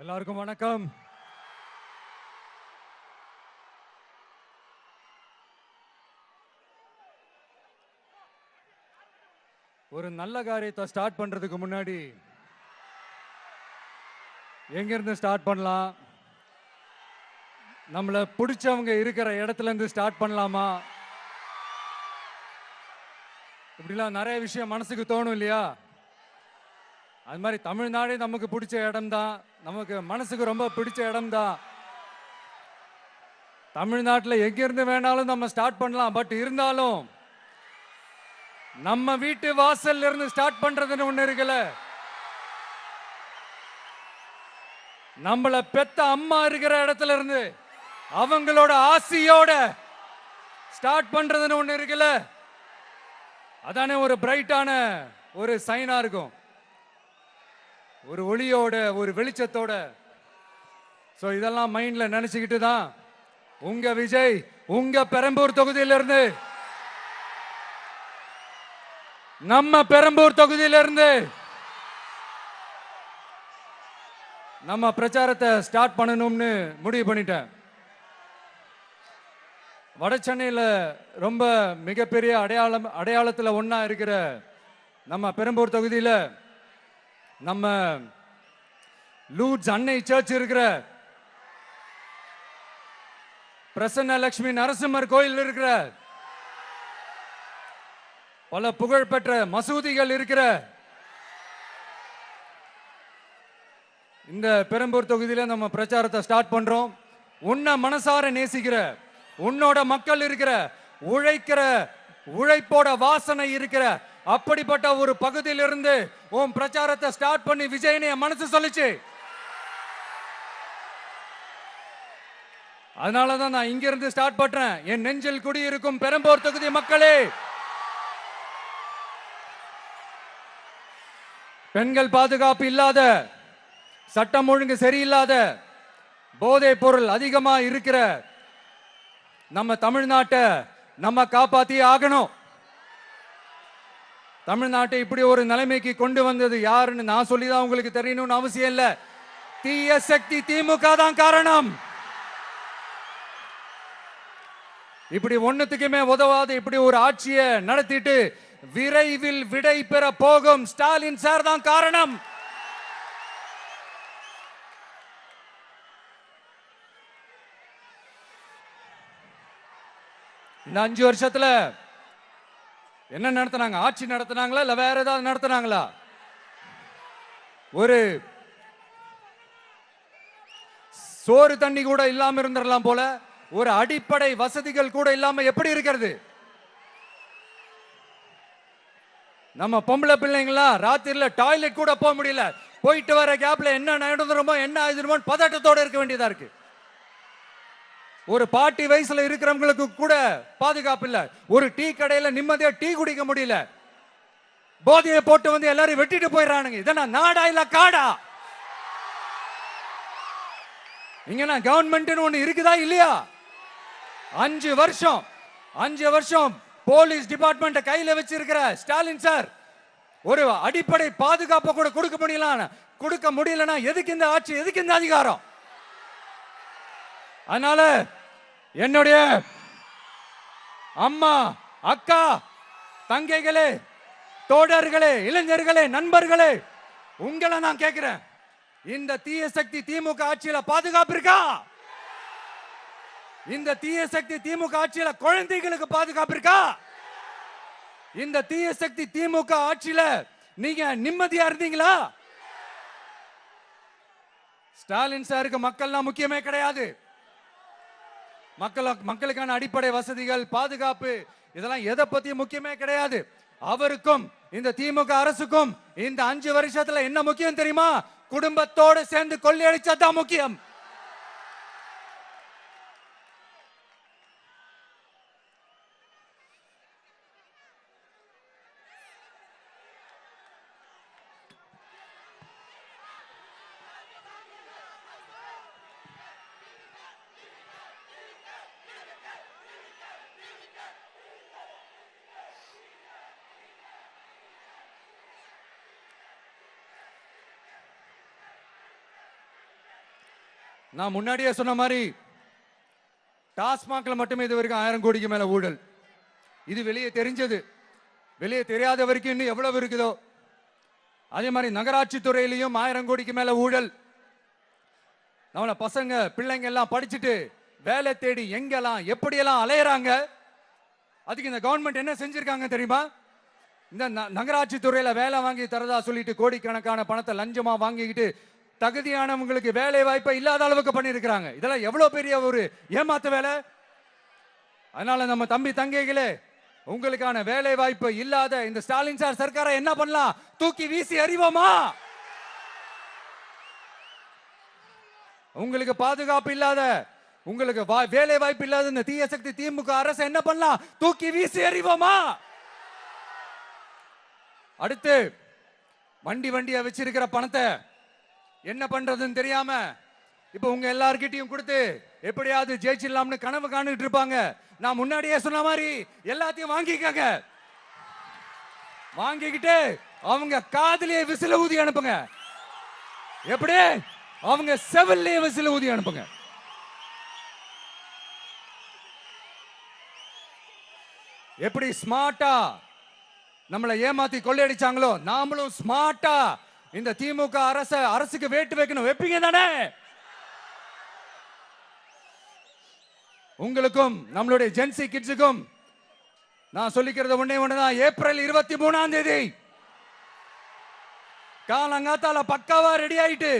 எல்லாருக்கும் வணக்கம். ஒரு நல்ல காரியத்தை ஸ்டார்ட் பண்றதுக்கு முன்னாடி எங்க இருந்து ஸ்டார்ட் பண்ணலாம்? நம்மள பிடிச்சவங்க இருக்கிற இடத்துல இருந்து ஸ்டார்ட் பண்ணலாமா? இப்படிலாம் நிறைய விஷயம் மனசுக்கு தோணும் இல்லையா? அது மாதிரி தமிழ்நாடே நமக்கு பிடிச்ச இடம் தான், நமக்கு மனசுக்கு ரொம்ப பிடிச்ச இடம் தான். தமிழ்நாட்டில் எங்க இருந்து வேணாலும் நம்ம ஸ்டார்ட் பண்ணலாம். பட் இருந்தாலும் நம்ம வீட்டு வாசல்ல இருந்து ஸ்டார்ட் பண்றதுன்னு ஒண்ணு இருக்குல்ல. நம்மள பெத்த அம்மா இருக்கிற இடத்துல இருந்து அவங்களோட ஆசியோட ஸ்டார்ட் பண்றதுன்னு ஒண்ணு இருக்குல்ல. அதானே ஒரு பிரைட்டான ஒரு சைனா இருக்கும், ஒரு ஒளியோட, ஒரு வெளிச்சத்தோட. சோ இதெல்லாம் மைண்ட்ல நினைச்சுக்கிட்டு தான் உங்க விஜய் உங்க பெரம்பூர் தொகுதியிலிருந்து, நம்ம பெரம்பூர் தொகுதியிலிருந்து நம்ம பிரச்சாரத்தை ஸ்டார்ட் பண்ணணும்னு முடிவு பண்ணிட்டேன். வட சென்னையில் ரொம்ப மிகப்பெரிய அடையாளத்தில் ஒன்றா இருக்கிற நம்ம பெரம்பூர் தொகுதியில் நம்ம லூர்ட்ஸ் அன்னை சர்ச் இருக்கிற, பிரசன்ன லட்சுமி நரசிம்மர் கோயில் இருக்கிற, பல புகழ்பெற்ற மசூதிகள் இருக்கிற இந்த பெரம்பூர் தொகுதியில் நம்ம பிரச்சாரத்தை ஸ்டார்ட் பண்றோம். உன்னை மனசார நேசிக்கிற, உன்னோட மக்கள் இருக்கிற, உழைக்கிற, உழைப்போட வாசனை இருக்கிற அப்படிப்பட்ட ஒரு பகுதியிலிருந்து உன் பிரச்சாரத்தை ஸ்டார்ட் பண்ணி விஜயனை மனசு சொல்லிச்சு. அதனாலதான் நான் இங்க இருந்து ஸ்டார்ட் பண்றேன். என் நெஞ்சில் குடியிருக்கும் பெரம்பூர் தொகுதி மக்களே, பெண்கள் பாதுகாப்பு இல்லாத, சட்டம் ஒழுங்கு சரியில்லாத, போதை பொருள் அதிகமா இருக்கிற நம்ம தமிழ்நாட்டை நம்ம காப்பாத்தி ஆகணும். தமிழ்நாட்டை இப்படி ஒரு நிலைமைக்கு கொண்டு வந்தது யாருன்னு நான் சொல்லிதான் உங்களுக்கு தெரியணும்னு அவசியம் இல்ல. தீய சக்தி திமுக தான் காரணம். இப்படி ஒண்ணுத்துக்குமே உதவாத இப்படி ஒரு ஆட்சியை நடத்திட்டு விரைவில் விடை பெற போகும் ஸ்டாலின் சார் தான் காரணம். இந்த 5 வருஷத்துல என்ன நடத்தினாங்க? ஆட்சி நடத்தினாங்களா இல்ல வேற ஏதாவது நடத்தினாங்களா? ஒரு சோறு தண்ணி கூட இல்லாம இருந்திரலாம் போல, ஒரு அடிப்படை வசதிகள் கூட இல்லாம எப்படி இருக்கிறது? நம்ம பொம்பளை பிள்ளைங்களா ராத்திரில டாய்லெட் கூட போக முடியல. போயிட்டு வர கேப்ல என்ன நடந்துருமோ என்ன ஆயிடுமோ பதட்டத்தோட இருக்க வேண்டியதா இருக்கு. ஒரு பாட்டி வயசுல இருக்கிறவங்களுக்கு கூட பாதுகாப்பு இல்ல. ஒரு டீ கடையில நிம்மதியா டீ குடிக்க முடியல. போதையை போட்டு வந்து எல்லாரும் வெட்டிட்டு போயிடறானுங்க. இதெல்லாம் நாடா இல்ல காடா? இங்க கவர்மெண்ட் ஒண்ணு இருக்குதா இல்லையா? 5 வருஷம் போலீஸ் டிபார்ட்மெண்ட் கையில வச்சிருக்கிற ஸ்டாலின் சார் ஒரு அடிப்படை பாதுகாப்பு கூட கொடுக்க முடியலன்னா எதுக்கு இந்த ஆட்சி, எதுக்கு இந்த அதிகாரம்? அதனால என்னுடைய அம்மா, அக்கா, தங்கைகளே, தோழர்களே, இளைஞர்களே, நண்பர்களே, உங்களை நான் கேட்கிறேன், இந்த தீய சக்தி திமுக ஆட்சியில பாதுகாப்பு இருக்கா? இந்த தீய சக்தி திமுக ஆட்சியில குழந்தைகளுக்கு பாதுகாப்பு இருக்கா? இந்த தீய சக்தி திமுக ஆட்சியில நீங்க நிம்மதியா இருந்தீங்களா? ஸ்டாலின் சாருக்கு மக்கள்லாம் முக்கியமே கிடையாது. மக்களுக்கான அடிப்படை வசதிகள், பாதுகாப்பு, இதெல்லாம் எதை பத்தி முக்கியமே கிடையாது. அவருக்கும் இந்த திமுக அரசுக்கும் இந்த 5 வருஷத்துல என்ன முக்கியம் தெரியுமா? குடும்பத்தோடு சேர்ந்து கொள்ளையடிச்சதான் முக்கியம். நான் முன்னாடியே சொன்ன மாதிரி டாஸ்மாக்ல மட்டுமே இது வரைக்கும் 1000 கோடிக்கு மேல ஊழல். இது வெளியே தெரிஞ்சது. வெளியே தெரியாத வரைக்கும் இன்னும் எவ்வளவு இருக்குதோ. அதே மாதிரி நகராட்சி துறையிலையும் 1000 கோடிக்கு மேல ஊழல். நம்மள பசங்க பிள்ளைங்க எல்லாம் படிச்சுட்டு வேலை தேடி எங்கெல்லாம் எப்படியெல்லாம் அலையறாங்க. அதுக்கு இந்த கவர்மெண்ட் என்ன செஞ்சிருக்காங்க தெரியுமா? இந்த நகராட்சி துறையில வேலை வாங்கி தரதா சொல்லிட்டு கோடிக்கணக்கான பணத்தை லஞ்சமா வாங்கிக்கிட்டு தகுதியானவங்களுக்கு வேலை வாய்ப்பை இல்லாத அளவுக்கு பண்ணிருக்காங்க. இதெல்லாம் எவ்வளவு பெரிய ஒரு ஏமாத்து வேலை. அதனால நம்ம தம்பி தங்கைகளே, உங்களுக்கான வேலை வாய்ப்பு இல்லாத இந்த ஸ்டாலின் சார் சர்க்காரை என்ன பண்ணலாம்? தூக்கி வீசி எறிவோமா? உங்களுக்கு பாதுகாப்பு இல்லாத, உங்களுக்கு வேலை வாய்ப்பு இல்லாத இந்த தீய சக்தி திமுக அரசு என்ன பண்ணலாம்? தூக்கி வீசி எறிவோமா? அடுத்து வண்டியா வச்சிருக்கிற பணத்தை என்ன பண்றதுன்னு தெரியாம இப்ப உங்க எல்லார்கிட்டையும் கொடுத்து எப்படியாவது ஜெயிச்சிடலாம்னு கனவு காணிட்டு இருப்பாங்க. நான் முன்னாடியே சொன்ன மாதிரி எல்லாத்தையும் வாங்கிக்கங்க. வாங்கிக்கிட்டு அவங்க காதுலயே விசில ஊதி அனுப்புங்க. எப்படி? அவங்க செவிலே விசில ஊதி அனுப்புங்க. எப்படி ஸ்மார்ட்டா நம்மளை ஏமாத்தி கொள்ளையடிச்சாங்களோ, நாமளும் ஸ்மார்ட்டா இந்த திமுக அரசுக்கு வேட்டு வைக்கணும். வைப்பீங்க தானே? உங்களுக்கும் நம்மளுடைய ஜென்சி கிட்ஸுக்கும் நான் சொல்லிக்கிறது ஒண்ணுதான். ஏப்ரல் 23 காலங்காத்தால பக்காவா ரெடி ஆயிட்டு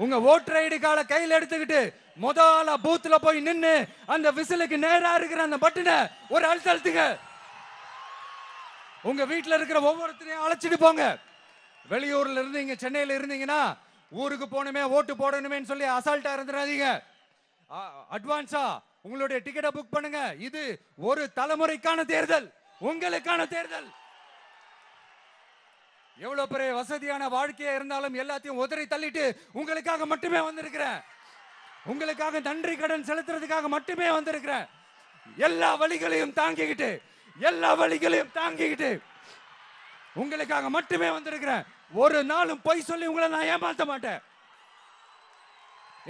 உங்க ஓட்டர் ஐடி கார்டை கையில் எடுத்துக்கிட்டு முதல்ல பூத்துல போய் நின்னு அந்த விசிலுக்கு நேரா இருக்கிற அந்த பட்டனை ஒரு அழுத்துங்க. உங்க வீட்டுல இருக்கிற ஒவ்வொருத்தரையும் அழைச்சிட்டு போங்க. வெளியூர்ல இருந்து இங்க சென்னையில இருந்தீங்கன்னா ஊருக்கு போகணுமே ஓட்டு போடணுமே சொல்லி அசால்ட்டா இருந்துடாதீங்க. அட்வான்ஸா உங்களுடைய டிக்கெட்டை புக் பண்ணுங்க. இது ஒரு தலைமுறைக்கான தேர்தல், உங்களுக்கான தேர்தல். எவ்வளவு பெரிய வசதியான வாழ்க்கையா இருந்தாலும் எல்லாத்தையும் உதறி தள்ளிட்டு உங்களுக்காக மட்டுமே வந்திருக்கிறேன். உங்களுக்காக நன்றி கடன் செலுத்துறதுக்காக மட்டுமே வந்திருக்கிறேன். எல்லா வழிகளையும் தாங்கிக்கிட்டு உங்களுக்காக மட்டுமே வந்திருக்கிறேன். ஒரு நாளும் பொய் சொல்லி உங்களை நான் ஏமாத்த மாட்டேன்.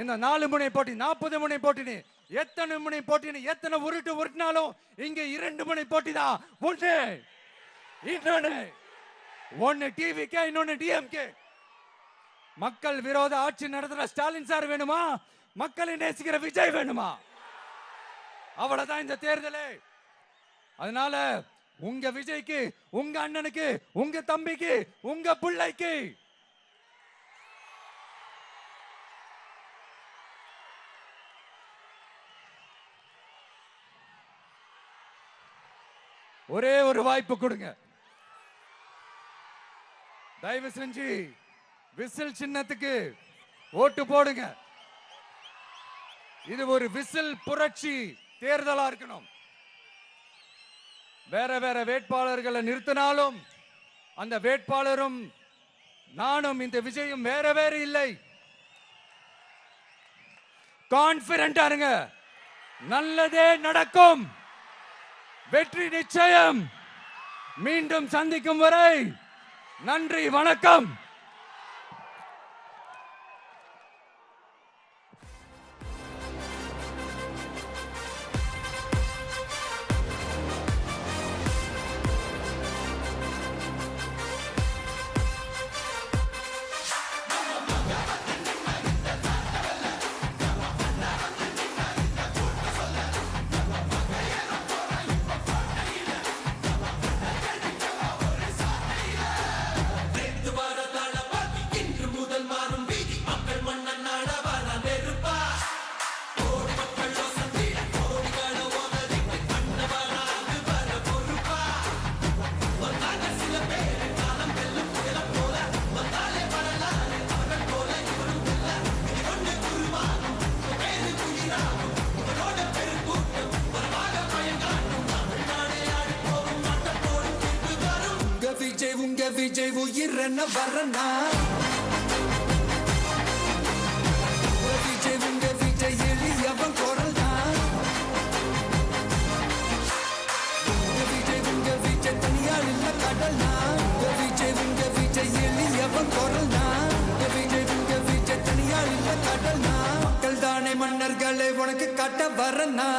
இந்த 4 முனை போட்டி 40 முனை போட்டி எத்தனை முனை போட்டி எத்தனை உருட்டினாலும் இங்க 2 முனை போட்டி தான். ஒன்னு டிவிகே, இன்னொன்னு டிஎம்கே. மக்கள் விரோத ஆட்சி நடத்துற ஸ்டாலின் சார் வேணுமா? மக்களை நேசிக்கிற விஜய் வேணுமா? அவ்வளவுதான் இந்த தேர்தலே. அதனால உங்க விஜய்க்கு, உங்க அண்ணனுக்கு, உங்க தம்பிக்கு, உங்க பிள்ளைக்கு ஒரே ஒரு வாய்ப்பு கொடுங்க. தயவு செஞ்சு விசில் சின்னத்துக்கு ஓட்டு போடுங்க. இது ஒரு விசில் புரட்சி தேர்தலா இருக்கணும். வேற வேட்பாளர்களை நிறுத்தினாலும் அந்த வேட்பாளரும் நானும் இந்த விஜயும் வேற இல்லை. கான்பிடென்டா இருங்க. நல்லதே நடக்கும். வெற்றி நிச்சயம். மீண்டும் சந்திக்கும் வரை நன்றி, வணக்கம். விஜய் உயிர் என்ன வரனா? விஜய் எளியவன் குரல் தான். விஜய் தனியால் இல்ல கடல் தான். விஜய் எளியவன் குரல் தான். விஜய் தனியால் இல்ல கடல் தான். மக்கள் தான் உனக்கு காட்ட வரனா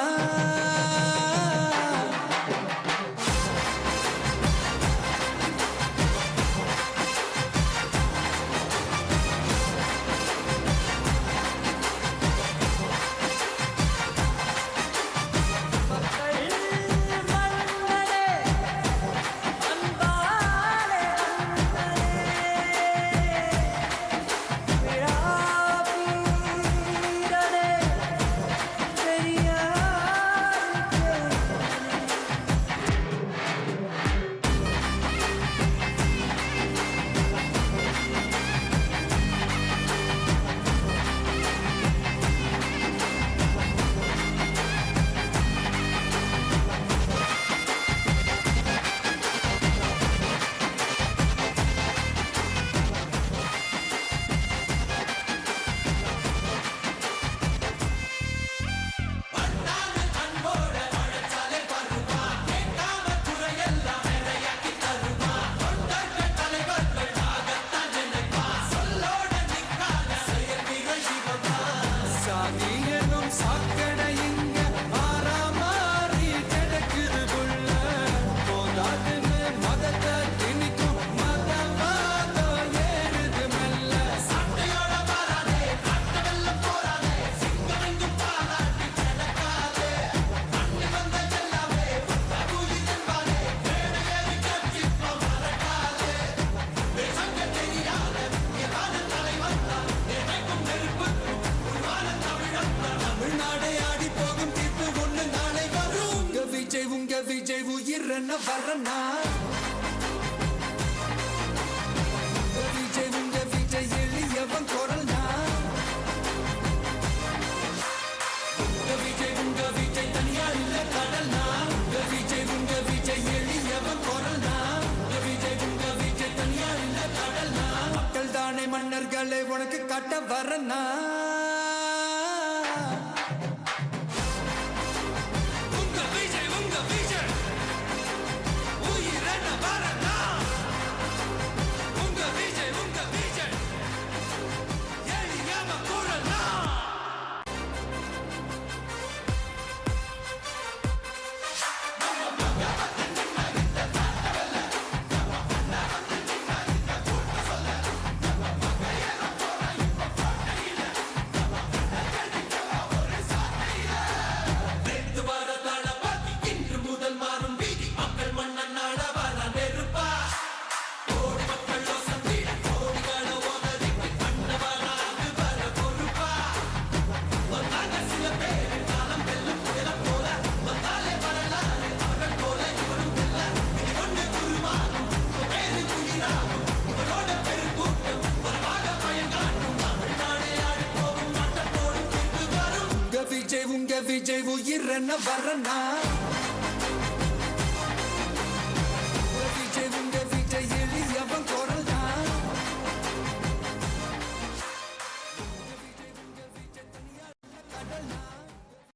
விஜய் உயிரன வரனா விஜய் உங்க விஜய் எளியவன் குரல்னா விஜய் உங்க விஜய் தனியார் இல்ல கடல்னா விஜய் உங்க விஜய் எளியவன் குரல்னா விஜய் உங்க விஜய் தனியார் இல்ல கடல்னா மக்கள் தானே மன்னர்களை உனக்கு காட்ட வரனா உங்க விஜய் உயிரன வரனா விஜய் உங்க விஜய் எளியவன் குரல்னா விஜய் உங்க விஜய் தனியார் கடல்னா